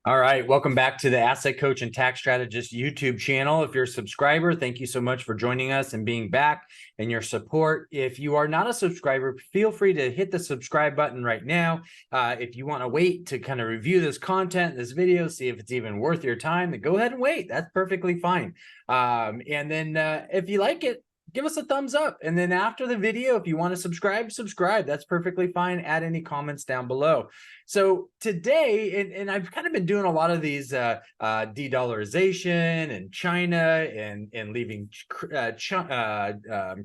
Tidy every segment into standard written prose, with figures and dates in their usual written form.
All right, welcome back to the Asset Coach and Tax Strategist YouTube channel. If you're a subscriber, thank you so much for joining us and being back and your support. If you are not a subscriber, feel free to hit the subscribe button right now. If you want to wait to kind of review this content, this video, see if it's even worth your time, then go ahead and wait. That's perfectly fine. And then if you like it, give us a thumbs up. And then after the video, if you want to subscribe. That's perfectly fine. Add any comments down below. So today, and I've kind of been doing a lot of these de-dollarization and China and leaving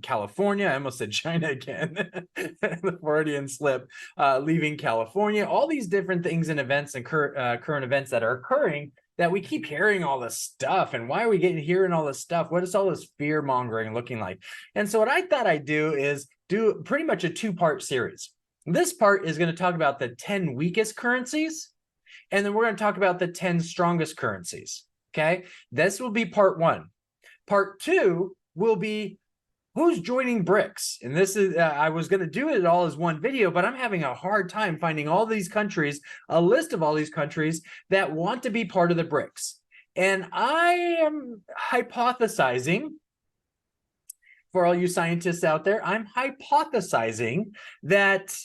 California. I almost said China again, the Freudian slip, leaving California, all these different things and events and current events that are occurring that we keep hearing all this stuff. And why are we hearing all this stuff? What is all this fear mongering looking like? And so what I thought I'd do is do pretty much a two-part series. This part is going to talk about the 10 weakest currencies, and then we're going to talk about the 10 strongest currencies. Okay, this will be part one. Part two will be who's joining BRICS. And this is, I was going to do it all as one video, but I'm having a hard time finding all these countries, a list of all these countries that want to be part of the BRICS. And I am hypothesizing, for all you scientists out there, I'm hypothesizing that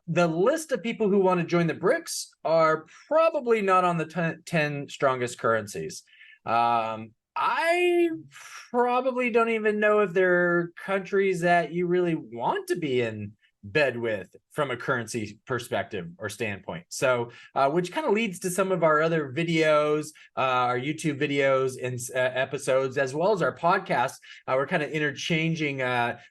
the list of people who want to join the BRICS are probably not on the 10 strongest currencies. I probably don't even know if there are countries that you really want to be in bed with from a currency perspective or standpoint. So, which kind of leads to some of our other videos, our YouTube videos and episodes, as well as our podcast. We're kind of interchanging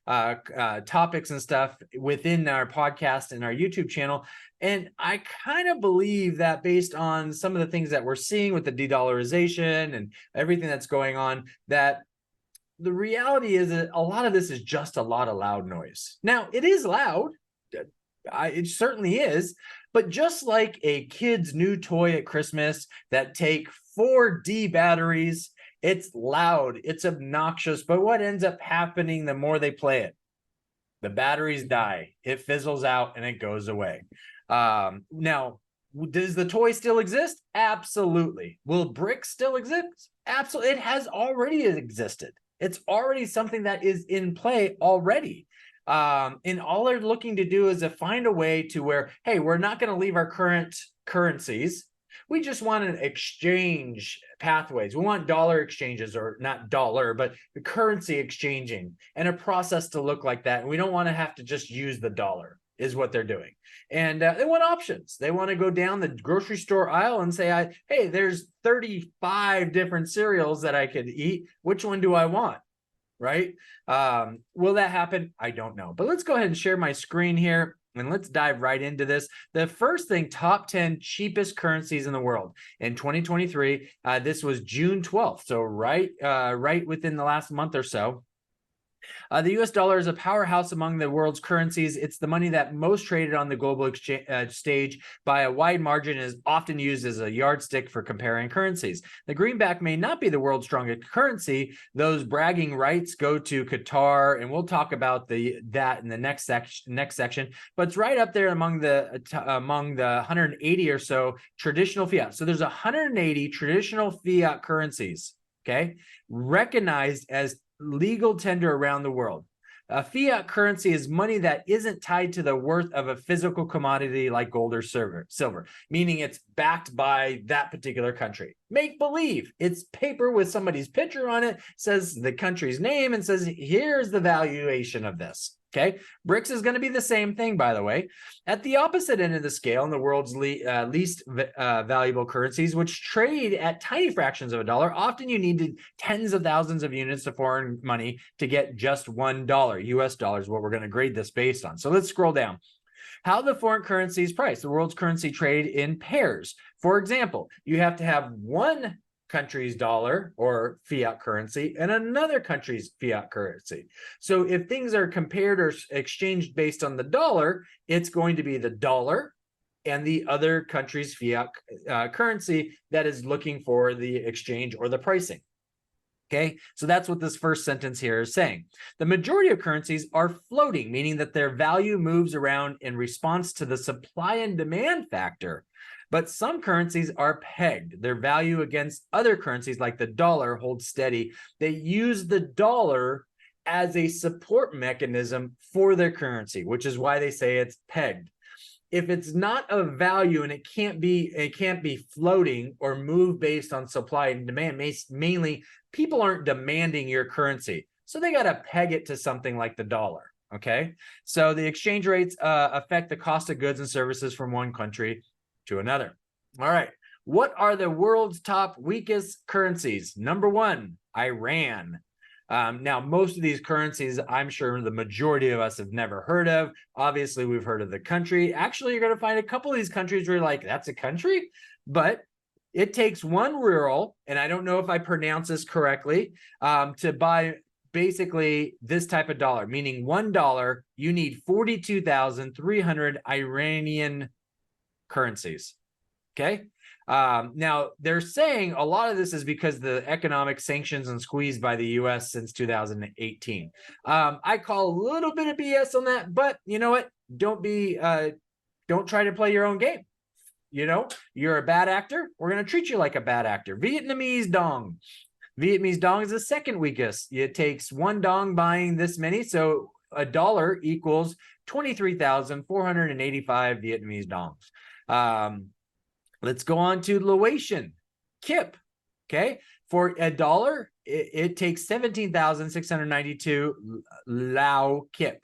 topics and stuff within our podcast and our YouTube channel. And I kind of believe that based on some of the things that we're seeing with the de-dollarization and everything that's going on, that the reality is that a lot of this is just a lot of loud noise. Now, it is loud. It certainly is. But just like a kid's new toy at Christmas that take 4D batteries, it's loud, it's obnoxious. But what ends up happening the more they play it? The batteries die, it fizzles out, and it goes away. Now, does the toy still exist? Absolutely. Will BRICS still exist? Absolutely. It has already existed. It's already something that is in play already. And all they're looking to do is to find a way to where, hey, we're not going to leave our current currencies. We just want an exchange pathways. We want dollar exchanges, or not dollar, but the currency exchanging, and a process to look like that. And we don't want to have to just use the dollar, is what they're doing. And they want options. They want to go down the grocery store aisle and say, hey, there's 35 different cereals that I could eat. Which one do I want? Right? Will that happen? I don't know. But let's go ahead and share my screen here, and let's dive right into this. The first thing, top 10 cheapest currencies in the world in 2023. This was June 12th. So right within the last month or so. The US dollar is a powerhouse among the world's currencies. It's the money that most traded on the global stage by a wide margin, is often used as a yardstick for comparing currencies. The greenback may not be the world's strongest currency. Those bragging rights go to Qatar, and we'll talk about that in the next section. But it's right up there among the 180 or so traditional fiat. So there's 180 traditional fiat currencies, okay, recognized as legal tender around the world. A fiat currency is money that isn't tied to the worth of a physical commodity like gold or silver, meaning it's backed by that particular country. Make believe. It's paper with somebody's picture on it, says the country's name, and says, here's the valuation of this. Okay, BRICS is going to be the same thing, by the way. At the opposite end of the scale, in the world's least valuable currencies, which trade at tiny fractions of a dollar, often you need tens of thousands of units of foreign money to get just $1. US dollars, what we're going to grade this based on. So let's scroll down. How the foreign currencies price. The world's currency trade in pairs. For example, you have to have one country's dollar or fiat currency and another country's fiat currency. So if things are compared or exchanged based on the dollar, it's going to be the dollar and the other country's fiat currency that is looking for the exchange or the pricing. Okay, so that's what this first sentence here is saying. The majority of currencies are floating, meaning that their value moves around in response to the supply and demand factor. But some currencies are pegged. Their value against other currencies like the dollar holds steady. They use the dollar as a support mechanism for their currency, which is why they say it's pegged. If it's not of value and it can't be floating or move based on supply and demand, mainly people aren't demanding your currency, so they got to peg it to something like the dollar. Okay, so the exchange rates affect the cost of goods and services from one country to another. All right, what are the world's top weakest currencies? Number one, Iran. Now, most of these currencies, I'm sure the majority of us have never heard of. Obviously, we've heard of the country. Actually, you're going to find a couple of these countries where you're like, that's a country? But it takes 1 ruble, and I don't know if I pronounce this correctly, to buy basically this type of dollar, meaning $1, you need 42,300 Iranian currencies. Okay. Now, they're saying a lot of this is because of the economic sanctions and squeeze by the U.S. since 2018. I call a little bit of BS on that, but you know what? Don't try to play your own game. You know, you're a bad actor. We're going to treat you like a bad actor. Vietnamese dong. Vietnamese dong is the second weakest. It takes 1 dong buying this many. So a dollar equals 23,485 Vietnamese dongs. Let's go on to Laotian kip. Okay, for a dollar, it takes 17,692 Lao kip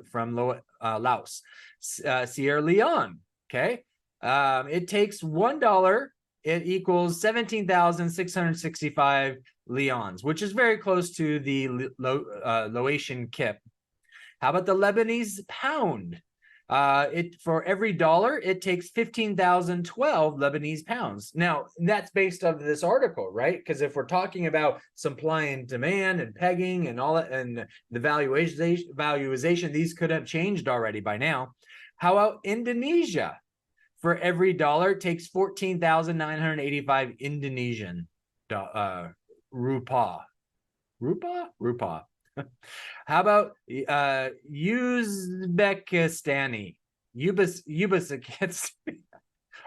from Laos. Sierra Leone. Okay, it takes $1. It equals 17,665 leons, which is very close to the Laotian kip. How about the Lebanese pound? For every dollar, it takes 15,012 Lebanese pounds. Now, that's based on this article, right? Because if we're talking about supply and demand and pegging and all that, and the valuation, these could have changed already by now. How about Indonesia? For every dollar, it takes 14,985 Indonesian rupiah. Rupiah. How about Uzbekistani?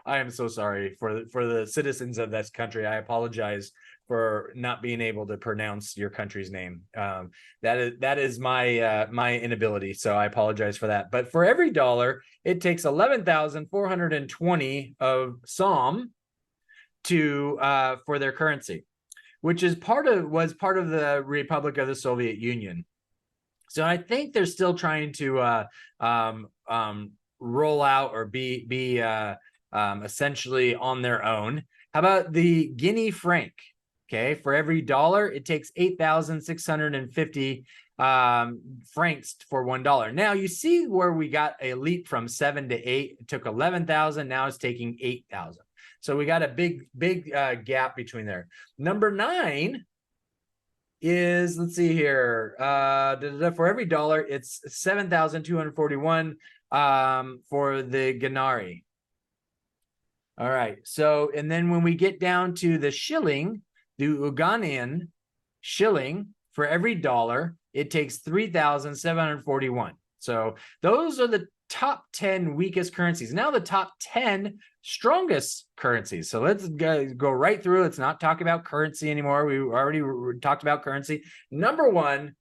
I am so sorry for the citizens of this country. I apologize for not being able to pronounce your country's name. That is my my inability, so I apologize for that. But for every dollar, it takes 11,420 of som for their currency, which was part of the Republic of the Soviet Union. So I think they're still trying to roll out or be essentially on their own. How about the Guinea franc? Okay, for every dollar, it takes 8,650 francs for $1. Now you see where we got a leap from 7 to 8. It took 11,000. Now it's taking 8,000. So we got a big gap between there. Number 9 is, let's see here, for every dollar, it's 7,241 for the Ganari. All right. So, and then when we get down to the shilling, the Ugandan shilling, for every dollar, it takes 3,741. So those are the top 10 weakest currencies. Now the top 10 strongest currencies. So let's go right through. Let's not talk about currency anymore. We already talked about currency. Number 1,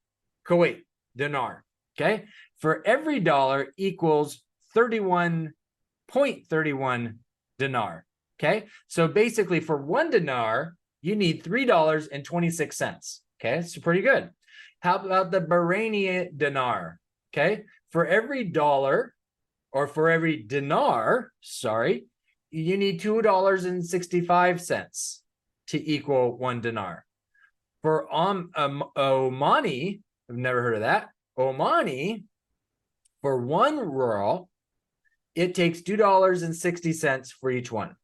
Kuwait dinar. Okay, for every dollar equals 31.31 dinar. Okay, so basically for 1 dinar, you need $3.26. Okay, so pretty good. How about the Bahraini dinar? Okay, for every dollar, or for every dinar, sorry, you need $2.65 to equal 1 dinar. For Omani, I've never heard of that. Omani, for 1 rural, it takes $2.60 for each one.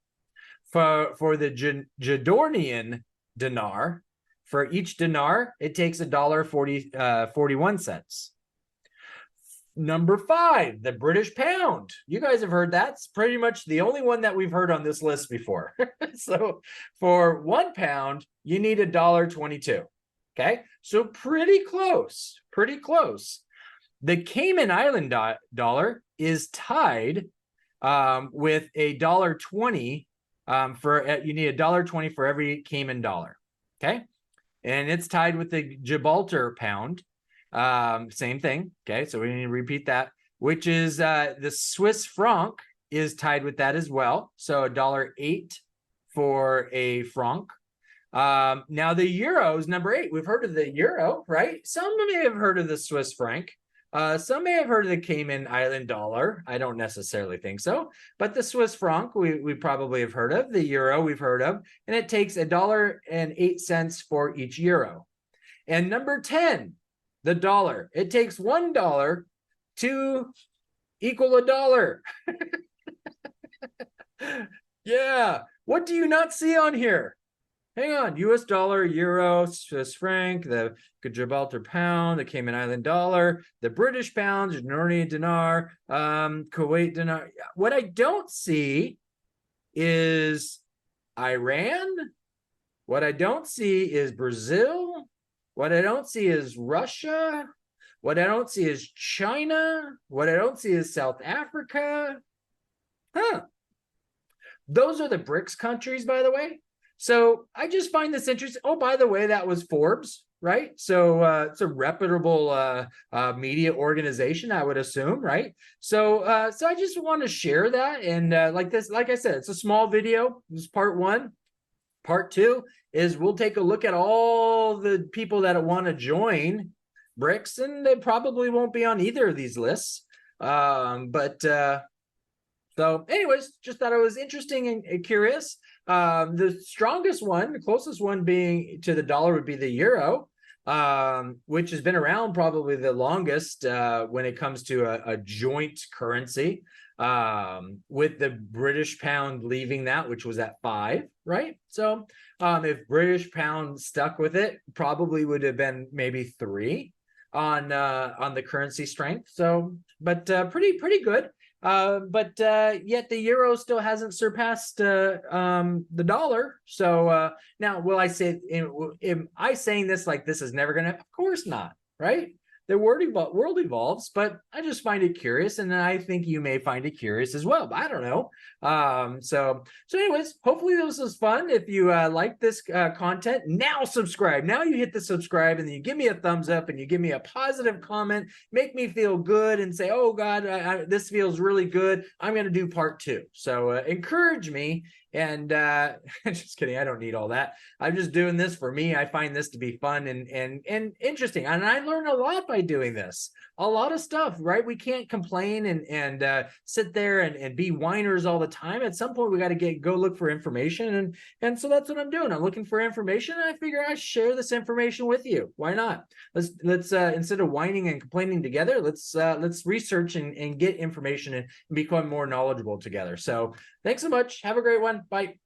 For the Jordanian dinar, for each dinar, it takes $1.41. Number 5, the British pound. You guys have heard that. It's pretty much the only one that we've heard on this list before. So for 1 pound, you need $1.22. Okay, so pretty close, pretty close. The Cayman Island dollar is tied with $1.20 for you need $1.20 for every Cayman dollar. Okay, and it's tied with the Gibraltar pound. Same thing. Okay, so we need to repeat that, which is the Swiss franc is tied with that as well. So $1.08 for a franc. Now the euro is number 8. We've heard of the euro, right? Some may have heard of the Swiss franc. Some may have heard of the Cayman Island dollar. I don't necessarily think so, but the Swiss franc we probably have heard of. The euro we've heard of, and it takes $1.08 for each euro. And number 10, the dollar. It takes $1 to equal a dollar. Yeah. What do you not see on here? Hang on, US dollar, euro, Swiss franc, the Gibraltar pound, the Cayman Island dollar, the British pound, Jordanian dinar, Kuwait dinar. What I don't see is Iran. What I don't see is Brazil. What I don't see is Russia. What I don't see is China. What I don't see is South Africa. Huh. Those are the BRICS countries, by the way. So I just find this interesting. Oh, by the way, that was Forbes, right? So it's a reputable media organization, I would assume, right? So I just want to share that. And like I said, it's a small video. This is part 1. Part 2 is we'll take a look at all the people that want to join BRICS, and they probably won't be on either of these lists. So anyways, just thought it was interesting and curious. The strongest one, the closest one being to the dollar would be the euro, which has been around probably the longest when it comes to a joint currency, with the British pound leaving that, which was at 5, right? So if British pound stuck with it, probably would have been maybe 3 on the currency strength. So, but pretty good. Yet the euro still hasn't surpassed the dollar. So now, will I say, am I saying this like this is never going to? Of course not, right? The world evolves, but I just find it curious, and I think you may find it curious as well. But I don't know. So anyways, hopefully this was fun. If you like this content, now subscribe. Now you hit the subscribe, and then you give me a thumbs up, and you give me a positive comment. Make me feel good, and say, "Oh God, this feels really good. I'm going to do part 2." So encourage me. And just kidding, I don't need all that. I'm just doing this for me. I find this to be fun and interesting, and I learn a lot by doing this. A lot of stuff, right? We can't complain and sit there and be whiners all the time. At some point, we got to go look for information, and so that's what I'm doing. I'm looking for information, and I figure I share this information with you. Why not? Let's instead of whining and complaining together, let's research and get information and become more knowledgeable together. So thanks so much. Have a great one. Bye.